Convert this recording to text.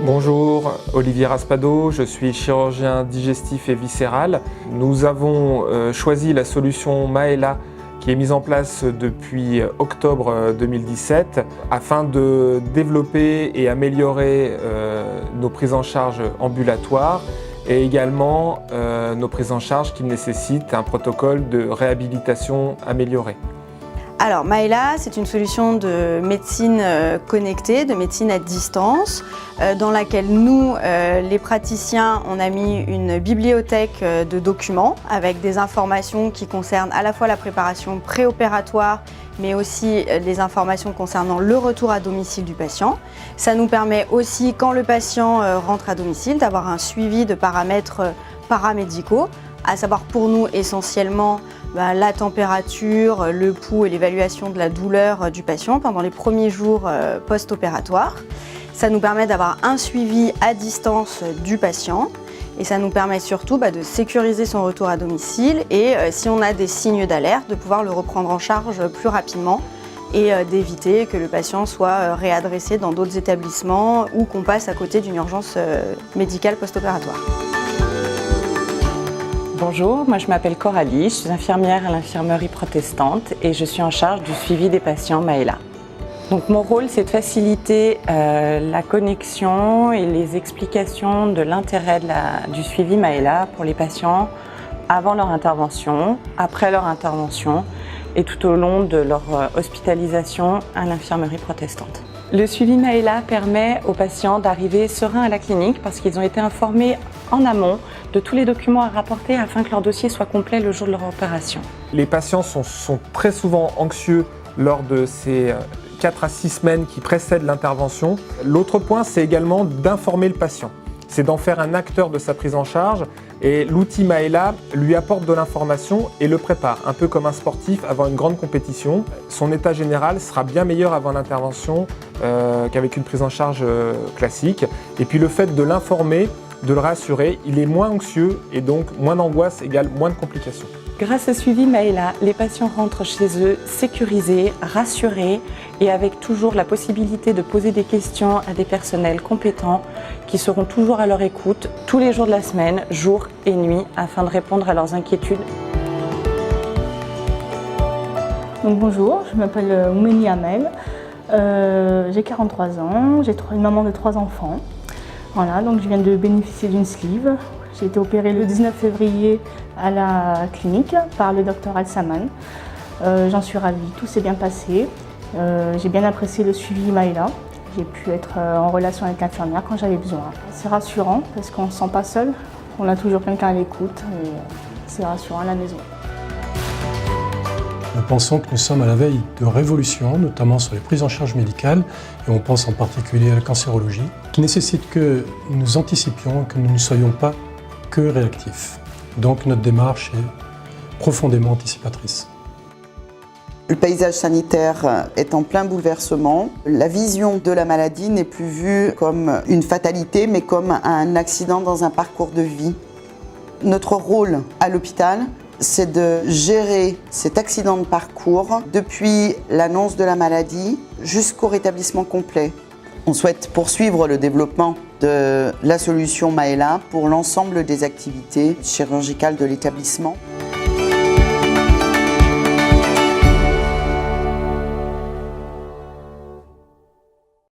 Bonjour, Olivier Raspado, je suis chirurgien digestif et viscéral. Nous avons choisi la solution Maela qui est mise en place depuis octobre 2017 afin de développer et améliorer nos prises en charge ambulatoires et également nos prises en charge qui nécessitent un protocole de réhabilitation amélioré. Alors Maela, c'est une solution de médecine connectée, de médecine à distance, dans laquelle nous, les praticiens, on a mis une bibliothèque de documents avec des informations qui concernent à la fois la préparation préopératoire, mais aussi les informations concernant le retour à domicile du patient. Ça nous permet aussi, quand le patient rentre à domicile, d'avoir un suivi de paramètres paramédicaux, à savoir pour nous essentiellement la température, le pouls et l'évaluation de la douleur du patient pendant les premiers jours post-opératoires. Ça nous permet d'avoir un suivi à distance du patient et ça nous permet surtout de sécuriser son retour à domicile et si on a des signes d'alerte, de pouvoir le reprendre en charge plus rapidement et d'éviter que le patient soit réadressé dans d'autres établissements ou qu'on passe à côté d'une urgence médicale post-opératoire. Bonjour, moi je m'appelle Coralie, je suis infirmière à l'infirmerie protestante et je suis en charge du suivi des patients Maela. Donc mon rôle c'est de faciliter la connexion et les explications de l'intérêt du suivi Maela pour les patients avant leur intervention, après leur intervention et tout au long de leur hospitalisation à l'infirmerie protestante. Le suivi Maela permet aux patients d'arriver sereins à la clinique parce qu'ils ont été informés en amont de tous les documents à rapporter afin que leur dossier soit complet le jour de leur opération. Les patients sont très souvent anxieux lors de ces 4 à 6 semaines qui précèdent l'intervention. L'autre point, c'est également d'informer le patient. C'est d'en faire un acteur de sa prise en charge et l'outil Maela lui apporte de l'information et le prépare, un peu comme un sportif avant une grande compétition. Son état général sera bien meilleur avant l'intervention qu'avec une prise en charge classique. Et puis le fait de l'informer, de le rassurer, il est moins anxieux et donc moins d'angoisse égale moins de complications. Grâce au suivi Maela, les patients rentrent chez eux sécurisés, rassurés et avec toujours la possibilité de poser des questions à des personnels compétents qui seront toujours à leur écoute tous les jours de la semaine, jour et nuit, afin de répondre à leurs inquiétudes. Donc bonjour, je m'appelle Oumeni Amel, j'ai 43 ans, j'ai une maman de 3 enfants. Voilà, donc je viens de bénéficier d'une sleeve. J'ai été opérée le 19 février à la clinique par le docteur Al-Saman. J'en suis ravie, tout s'est bien passé. J'ai bien apprécié le suivi Maela. J'ai pu être en relation avec l'infirmière quand j'avais besoin. C'est rassurant parce qu'on ne se sent pas seul. On a toujours quelqu'un à l'écoute et c'est rassurant à la maison. Nous pensons que nous sommes à la veille de révolution, notamment sur les prises en charge médicales, et on pense en particulier à la cancérologie, qui nécessite que nous anticipions, que nous ne soyons pas que réactifs. Donc notre démarche est profondément anticipatrice. Le paysage sanitaire est en plein bouleversement. La vision de la maladie n'est plus vue comme une fatalité, mais comme un accident dans un parcours de vie. Notre rôle à l'hôpital, c'est de gérer cet accident de parcours depuis l'annonce de la maladie jusqu'au rétablissement complet. On souhaite poursuivre le développement de la solution Maela pour l'ensemble des activités chirurgicales de l'établissement.